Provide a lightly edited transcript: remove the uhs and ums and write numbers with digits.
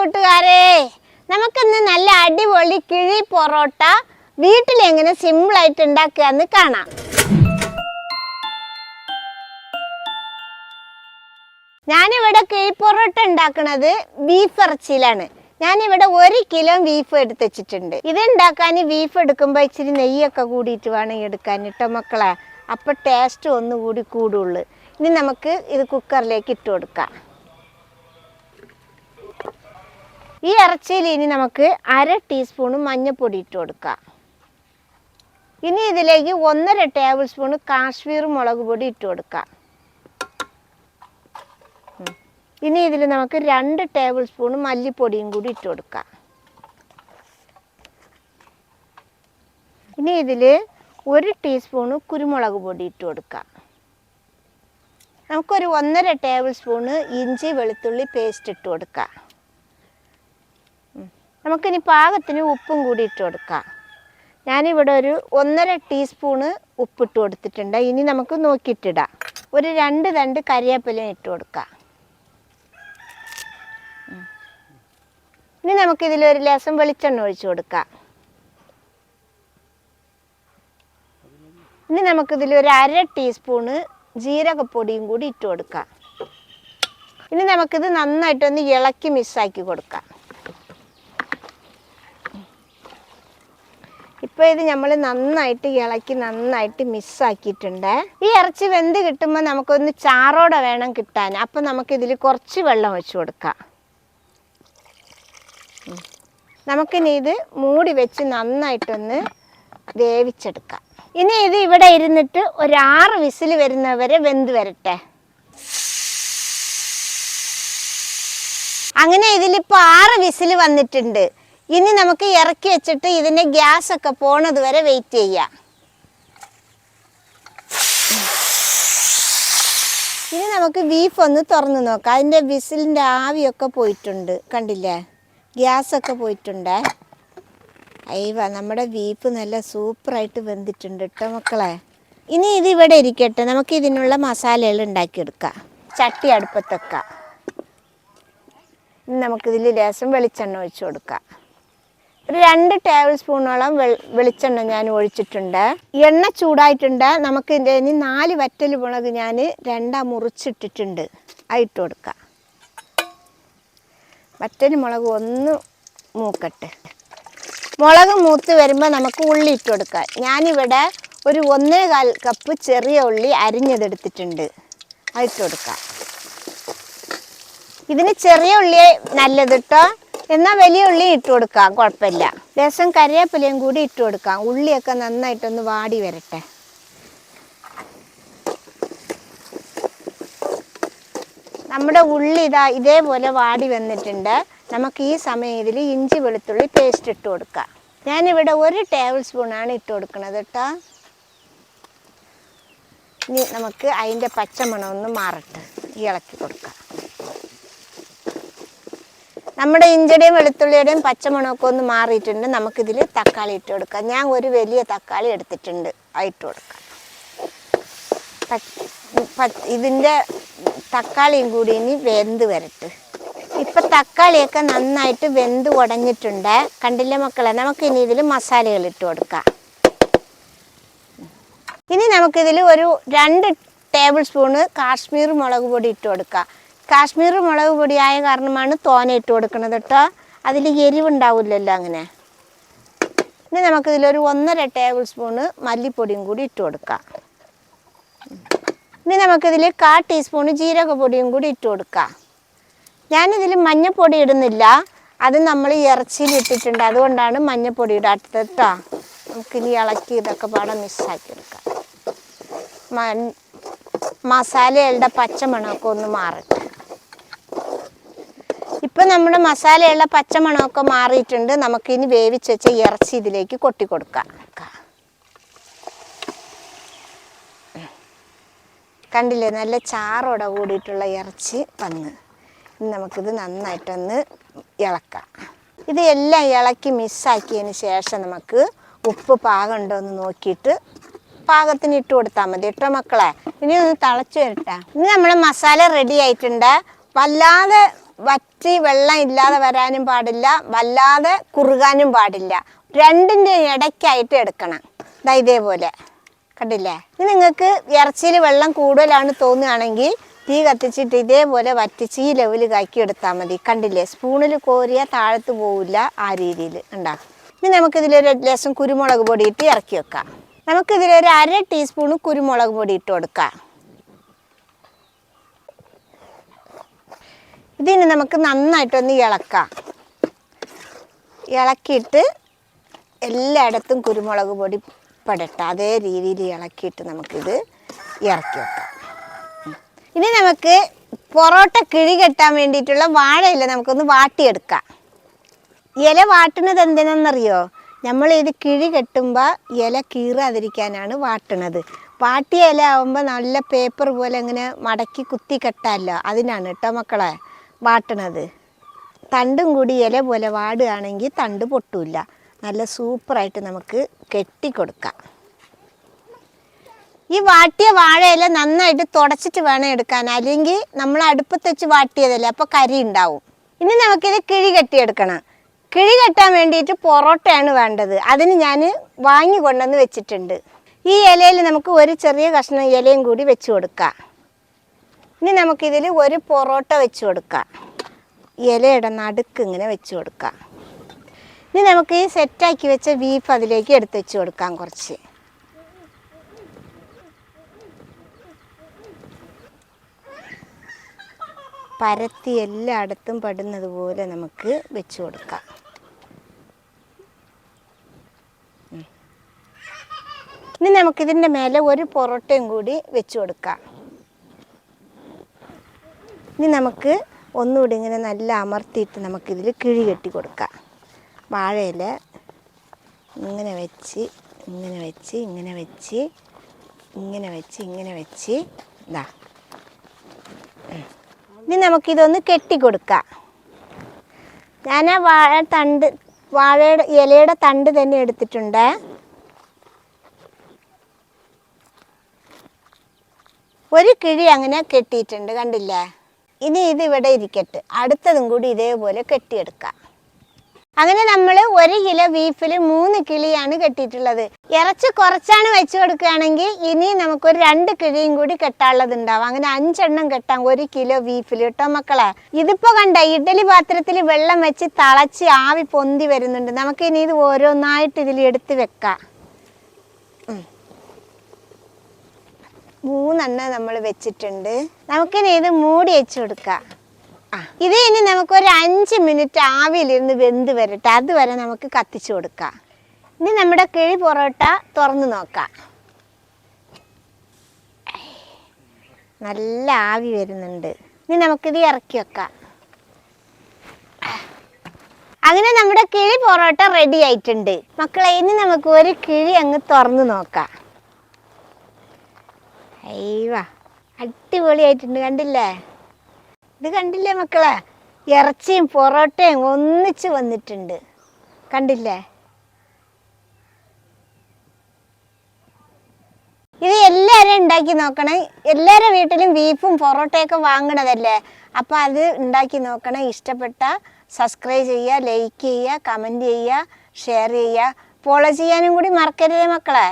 കൂട്ടുകാരെ, നമുക്കിന്ന് നല്ല അടിപൊളി കിഴി പൊറോട്ട വീട്ടിൽ എങ്ങനെ സിമ്പിൾ ആയിട്ട് ഉണ്ടാക്കാന്ന് കാണാം. ഞാനിവിടെ കിഴി പൊറോട്ട ഉണ്ടാക്കുന്നത് ബീഫ് ഇറച്ചിയിലാണ്. ഞാനിവിടെ 1 കിലോ ബീഫ് എടുത്ത് വെച്ചിട്ടുണ്ട്. ഇത് ഉണ്ടാക്കാൻ ബീഫ് എടുക്കുമ്പോൾ ഇച്ചിരി നെയ്യൊക്കെ കൂടിയിട്ട് വേണം എടുക്കാൻ കേട്ടോ മക്കളെ. അപ്പോൾ ടേസ്റ്റ് ഒന്നുകൂടി കൂടുള്ളൂ. ഇനി നമുക്ക് ഇത് കുക്കറിലേക്ക് ഇട്ട് കൊടുക്കാം. ഈ ഇറച്ചിയിൽ ഇനി നമുക്ക് 1/2 ടീസ്പൂൺ മഞ്ഞൾപ്പൊടി ഇട്ട് കൊടുക്കാം. ഇനി ഇതിലേക്ക് 1.5 ടേബിൾ സ്പൂൺ കാശ്മീർ മുളക് പൊടി ഇട്ട് കൊടുക്കാം. ഇനി ഇതിൽ നമുക്ക് 2 ടേബിൾ സ്പൂൺ മല്ലിപ്പൊടിയും കൂടി ഇട്ട് കൊടുക്കാം. ഇനി ഇതിൽ 1 ടീസ്പൂൺ കുരുമുളക് പൊടി ഇട്ട് കൊടുക്കാം. നമുക്കൊരു 1.5 ടേബിൾ സ്പൂൺ ഇഞ്ചി വെളുത്തുള്ളി പേസ്റ്റ് ഇട്ട് കൊടുക്കാം. നമുക്കിനി പാകത്തിന് ഉപ്പും കൂടി ഇട്ട് കൊടുക്കാം. ഞാനിവിടെ ഒരു 1.5 ടീസ്പൂണ് ഉപ്പിട്ട് കൊടുത്തിട്ടുണ്ട്. ഇനി നമുക്ക് നോക്കിയിട്ടിടാം. ഒരു 2 തണ്ട് കരിവേപ്പിലയും ഇട്ട് കൊടുക്കാം. ഇനി നമുക്കിതിലൊരു ലേശം വെളിച്ചെണ്ണ ഒഴിച്ചു കൊടുക്കാം. ഇനി നമുക്കിതിലൊരു 1/2 ടീസ്പൂണ് ജീരകപ്പൊടിയും കൂടി ഇട്ട് കൊടുക്കാം. ഇനി നമുക്കിത് നന്നായിട്ടൊന്ന് ഇളക്കി മിക്സാക്കി കൊടുക്കാം. ഇപ്പോൾ ഇത് നമ്മൾ നന്നായിട്ട് ഇളക്കി നന്നായിട്ട് മിക്സാക്കിയിട്ടുണ്ട്. ഈ ഇറച്ചി വെന്ത് കിട്ടുമ്പോൾ നമുക്കൊന്ന് ചാറോടെ വേണം കിട്ടാൻ. അപ്പം നമുക്കിതിൽ കുറച്ച് വെള്ളം ഒഴിച്ചു കൊടുക്കാം. നമുക്കിനി ഇത് മൂടി വെച്ച് നന്നായിട്ടൊന്ന് വേവിച്ചെടുക്കാം. ഇനി ഇത് ഇവിടെ ഇരുന്നിട്ട് ഒരു 6 വിസിൽ വരുന്നവരെ വെന്ത് വരട്ടെ. അങ്ങനെ ഇതിലിപ്പോൾ 6 വിസിൽ വന്നിട്ടുണ്ട്. ഇനി നമുക്ക് ഇറക്കി വെച്ചിട്ട് ഇതിൻ്റെ ഗ്യാസൊക്കെ പോണത് വരെ വെയിറ്റ് ചെയ്യാം. ഇനി നമുക്ക് ബീഫ് ഒന്ന് തുറന്ന് നോക്കാം. അതിൻ്റെ വിസിലിൻ്റെ ആവിയൊക്കെ പോയിട്ടുണ്ട്, കണ്ടില്ലേ? ഗ്യാസൊക്കെ പോയിട്ടുണ്ട്. അയ്യവ, നമ്മുടെ ബീഫ് നല്ല സൂപ്പറായിട്ട് വെന്തിട്ടുണ്ട് കേട്ടോ മക്കളെ. ഇനി ഇത് ഇവിടെ ഇരിക്കട്ടെ. നമുക്ക് ഇതിനുള്ള മസാലകൾ ഉണ്ടാക്കിയെടുക്കാം. ചട്ടി അടുപ്പത്തൊക്കെ ഇനി നമുക്കിതിൽ ലേശം വെളിച്ചെണ്ണ ഒഴിച്ചു കൊടുക്കാം. ഒരു 2 ടേബിൾ സ്പൂണോളം വെളിച്ചെണ്ണ ഞാൻ ഒഴിച്ചിട്ടുണ്ട്. എണ്ണ ചൂടായിട്ടുണ്ട്. നമുക്ക് ഇനി 4 വറ്റൽ മുളക് ഞാൻ 2 മുറിച്ചിട്ടിട്ടുണ്ട്. അതിട്ട് കൊടുക്കാം. വറ്റൽ മുളക് ഒന്ന് മൂക്കട്ടെ. മുളക് മൂത്ത് വരുമ്പോൾ നമുക്ക് ഉള്ളി ഇട്ട് കൊടുക്കാം. ഞാനിവിടെ ഒരു 1.25 കപ്പ് ചെറിയ ഉള്ളി അരിഞ്ഞതെടുത്തിട്ടുണ്ട്. അതിട്ട് കൊടുക്കാം. ഇതിന് ചെറിയ ഉള്ളിയെ നല്ലത് കേട്ടോ. എന്നാൽ വലിയ ഉള്ളി ഇട്ട് കൊടുക്കാം, കുഴപ്പമില്ല. ലേശം കരിവേപ്പിലയും കൂടി ഇട്ട് കൊടുക്കാം. ഉള്ളിയൊക്കെ നന്നായിട്ടൊന്ന് വാടി വരട്ടെ. നമ്മുടെ ഉള്ളി ഇതേപോലെ വാടി വന്നിട്ടുണ്ട്. നമുക്ക് ഈ സമയം ഇതിൽ ഇഞ്ചി വെളുത്തുള്ളി പേസ്റ്റ് ഇട്ട് കൊടുക്കാം. ഞാനിവിടെ 1 ടേബിൾ സ്പൂണാണ് ഇട്ട് കൊടുക്കുന്നത് കേട്ടോ. ഇനി നമുക്ക് അതിൻ്റെ പച്ചമണം ഒന്ന് മാറട്ടെ. ഇളക്കി കൊടുക്കാം. നമ്മുടെ ഇഞ്ചിയുടെയും വെളുത്തുള്ളിയുടെയും പച്ചമണമൊക്കെ ഒന്ന് മാറിയിട്ടുണ്ട്. നമുക്കിതിൽ തക്കാളി ഇട്ട് കൊടുക്കാം. ഞാൻ ഒരു വലിയ തക്കാളി എടുത്തിട്ടുണ്ട്. അതിട്ട് കൊടുക്കാം. ഇതിൻ്റെ തക്കാളിയും കൂടി ഇനി വെന്ത് വരട്ടെ. ഇപ്പം തക്കാളിയൊക്കെ നന്നായിട്ട് വെന്ത് ഉടഞ്ഞിട്ടുണ്ട്, കണ്ടില്ലേ മക്കളെ? നമുക്കിനി ഇതിൽ മസാലകൾ ഇട്ട് കൊടുക്കാം. ഇനി നമുക്കിതിൽ ഒരു 2 ടേബിൾ സ്പൂണ് കാശ്മീർ മുളക് പൊടി ഇട്ട് കൊടുക്കാം. കാശ്മീർ മുളക് പൊടിയായ കാരണമാണ് തോനെ ഇട്ട് കൊടുക്കുന്നത് കേട്ടോ. അതിൽ എരിവുണ്ടാവില്ലല്ലോ അങ്ങനെ. ഇനി നമുക്കിതിലൊരു 1.5 ടേബിൾ സ്പൂണ് മല്ലിപ്പൊടിയും കൂടി ഇട്ട് കൊടുക്കാം. ഇനി നമുക്കിതിൽ 1/4 ടീസ്പൂണ് ജീരകപ്പൊടിയും കൂടി ഇട്ട് കൊടുക്കാം. ഞാനിതിൽ മഞ്ഞൾപ്പൊടി ഇടുന്നില്ല. അത് നമ്മൾ ഇറച്ചിയിൽ ഇട്ടിട്ടുണ്ട്, അതുകൊണ്ടാണ് മഞ്ഞൾപ്പൊടി ഇടാത്തത് കേട്ടോ. നമുക്കിനി ഇളക്കി ഇതൊക്കെ പാടെ മിക്സാക്കി എടുക്കാം. മസാലകളുടെ പച്ചമണമൊക്കെ ഒന്ന് മാറട്ടെ. ഇപ്പം നമ്മുടെ മസാലയുള്ള പച്ചമണമൊക്കെ മാറിയിട്ടുണ്ട്. നമുക്കിനി വേവിച്ച് വെച്ച ഇറച്ചി ഇതിലേക്ക് കൊട്ടി കൊടുക്കാം. കണ്ടില്ലേ, നല്ല ചാറോടെ കൂടിയിട്ടുള്ള ഇറച്ചി വന്ന്. ഇനി നമുക്കിത് നന്നായിട്ടൊന്ന് ഇളക്കാം. ഇത് എല്ലാം ഇളക്കി മിക്സാക്കിയതിന് ശേഷം നമുക്ക് ഉപ്പ് പാകമുണ്ടോ എന്ന് നോക്കിയിട്ട് പാകത്തിന് ഇട്ട് കൊടുത്താൽ മതി കേട്ടോ മക്കളെ. ഇനി ഒന്ന് തിളച്ച് വരട്ടെ. ഇനി നമ്മുടെ മസാല റെഡി ആയിട്ടുണ്ട്. വല്ലാതെ വറ്റി വെള്ളം ഇല്ലാതെ വരാനും പാടില്ല, വല്ലാതെ കുറുകാനും പാടില്ല. രണ്ടിൻ്റെ ഇടയ്ക്കായിട്ട് എടുക്കണം. ദാ ഇതേപോലെ കണ്ടില്ലേ? ഇത് നിങ്ങൾക്ക് ഇറച്ചിയിൽ വെള്ളം കൂടുതലാണ് തോന്നുകയാണെങ്കിൽ തീ കത്തിച്ചിട്ട് ഇതേപോലെ വറ്റിച്ച് ഈ ലെവല് കാക്കി എടുത്താൽ മതി. കണ്ടില്ലേ? സ്പൂണിൽ കോരിയാൽ താഴത്ത് പോവില്ല, ആ രീതിയിൽ ഉണ്ടാകും. ഇനി നമുക്കിതിലൊരു ലേശം കുരുമുളക് പൊടി ഇട്ട് ഇറക്കി വെക്കാം. നമുക്കിതിലൊരു 1/2 ടീസ്പൂൺ കുരുമുളക് പൊടി ഇട്ട് കൊടുക്കാം. ഇതിന് നമുക്ക് നന്നായിട്ടൊന്ന് ഇളക്കാം. ഇളക്കിയിട്ട് എല്ലായിടത്തും കുരുമുളക് പൊടി പെടട്ടെ, അതേ രീതിയിൽ ഇളക്കിയിട്ട് നമുക്കിത് ഇറക്കി വെക്കാം. ഇനി നമുക്ക് പൊറോട്ട കിഴി കെട്ടാൻ വേണ്ടിയിട്ടുള്ള വാഴയില നമുക്കൊന്ന് വാട്ടിയെടുക്കാം. ഇല വാട്ടുന്നത് എന്തിനാണെന്നറിയോ? നമ്മൾ ഇത് കിഴി കെട്ടുമ്പോൾ ഇല കീറാതിരിക്കാനാണ് വാട്ടണത്. വാട്ടിയ ഇല ആകുമ്പോൾ നല്ല പേപ്പർ പോലെ ഇങ്ങനെ മടക്കി കുത്തി കെട്ടാമല്ലോ, അതിനാണ് കേട്ടോ മക്കളെ വാട്ടണത്. തണ്ടും കൂടി ഇല പോലെ വാടുകയാണെങ്കിൽ തണ്ട് പൊട്ടില്ല. നല്ല സൂപ്പറായിട്ട് നമുക്ക് കെട്ടിക്കൊടുക്കാം. ഈ വാട്ടിയ വാഴയില നന്നായിട്ട് തുടച്ചിട്ട് വേണം എടുക്കാൻ, അല്ലെങ്കിൽ നമ്മൾ അടുപ്പത്ത് വെച്ച് വാട്ടിയതല്ലേ, അപ്പോൾ കരി ഉണ്ടാവും. ഇനി നമുക്കിത് കിഴി കെട്ടിയെടുക്കണം. കിഴി കെട്ടാൻ വേണ്ടിയിട്ട് പൊറോട്ടയാണ് വേണ്ടത്. അതിന് ഞാൻ വാങ്ങി കൊണ്ടുവന്ന് വെച്ചിട്ടുണ്ട്. ഈ ഇലയിൽ നമുക്ക് ഒരു ചെറിയ കഷ്ണം ഇലയും കൂടി വെച്ച് കൊടുക്കാം. ഇനി നമുക്കിതിൽ ഒരു പൊറോട്ട വെച്ച് കൊടുക്കാം. ഇലയുടെ നടുക്ക് ഇങ്ങനെ വെച്ച് കൊടുക്കാം. ഇനി നമുക്ക് ഈ സെറ്റാക്കി വെച്ച ബീഫ് അതിലേക്ക് എടുത്ത് വെച്ച് കൊടുക്കാം. കുറച്ച് പരത്തി എല്ലായിടത്തും പെടുന്നത് പോലെ നമുക്ക് വെച്ച് കൊടുക്കാം. ഇനി നമുക്കിതിൻ്റെ മേലെ ഒരു പൊറോട്ടയും കൂടി വെച്ച് കൊടുക്കാം. ഇനി നമുക്ക് ഒന്നുകൂടി ഇങ്ങനെ നല്ല അമർത്തിയിട്ട് നമുക്കിതിൽ കിഴി കെട്ടി കൊടുക്കാം. വാഴയില ഇങ്ങനെ വെച്ച് ഇങ്ങനെ വെച്ച് ഇങ്ങനെ വെച്ച് ഇങ്ങനെ വെച്ച് ഇങ്ങനെ വെച്ച് ഇതാ. ഇനി നമുക്കിതൊന്ന് കെട്ടിക്കൊടുക്കാം. ഞാൻ ആ വാഴയുടെ ഇലയുടെ തണ്ട് തന്നെ എടുത്തിട്ടുണ്ട്. ഒരു കിഴി അങ്ങനെ കെട്ടിയിട്ടുണ്ട്, കണ്ടില്ലേ? ഇനി ഇത് ഇവിടെ ഇരിക്കട്ടെ, അടുത്തതും കൂടി ഇതേപോലെ കെട്ടിയെടുക്കാം. അങ്ങനെ നമ്മൾ 1 കിലോ ബീഫിൽ 3 കിളിയാണ് കെട്ടിയിട്ടുള്ളത്. ഇറച്ചി കുറച്ചാണ് വെച്ച് കൊടുക്കുകയാണെങ്കിൽ ഇനി നമുക്കൊരു 2 കിഴിയും കൂടി കെട്ടാനുള്ളത് ഉണ്ടാവും. അങ്ങനെ 5 എണ്ണം കെട്ടാം 1 കിലോ ബീഫിൽ കേട്ടോ മക്കളെ. ഇതിപ്പോൾ കണ്ട ഇഡ്ഡലി പാത്രത്തിൽ വെള്ളം വെച്ച് തിളച്ച് ആവി പൊന്തി വരുന്നുണ്ട്. നമുക്കിനി ഇത് ഓരോന്നായിട്ട് ഇതിൽ എടുത്ത് വെക്കാം. 3 എണ്ണം നമ്മൾ വെച്ചിട്ടുണ്ട്. നമുക്കിനി ഇത് മൂടി വെച്ച് കൊടുക്കാം. ഇത് ഇനി നമുക്കൊരു 5 മിനിറ്റ് ആവിയിലിരുന്ന് വെന്ത് വരട്ടെ, അതുവരെ നമുക്ക് കത്തിച്ചു കൊടുക്കാം. ഇനി നമ്മുടെ കിഴി പൊറോട്ട തുറന്ന് നോക്കാം. നല്ല ആവി വരുന്നുണ്ട്. ഇനി നമുക്കിത് ഇറക്കി വെക്കാം. അങ്ങനെ നമ്മുടെ കിഴി പൊറോട്ട റെഡി ആയിട്ടുണ്ട് മക്കളെ. ഇനി നമുക്ക് ഒരു കിഴി അങ്ങ് തുറന്ന് നോക്കാം. അയ്യവാ, അടിപൊളിയായിട്ടുണ്ട്, കണ്ടില്ലേ? ഇത് കണ്ടില്ലേ മക്കളെ? ഇറച്ചിയും പൊറോട്ടയും ഒന്നിച്ച് വന്നിട്ടുണ്ട്, കണ്ടില്ലേ? ഇത് എല്ലാവരും ഉണ്ടാക്കി നോക്കണം. എല്ലാവരുടെ വീട്ടിലും ബീഫും പൊറോട്ടയൊക്കെ വാങ്ങണതല്ലേ. അപ്പോൾ അത് ഉണ്ടാക്കി നോക്കണം. ഇഷ്ടപ്പെട്ട സബ്സ്ക്രൈബ് ചെയ്യുക, ലൈക്ക് ചെയ്യുക, കമൻറ്റ് ചെയ്യുക, ഷെയർ ചെയ്യുക, ഫോളോ ചെയ്യാനും കൂടി മറക്കരുതേ മക്കളെ.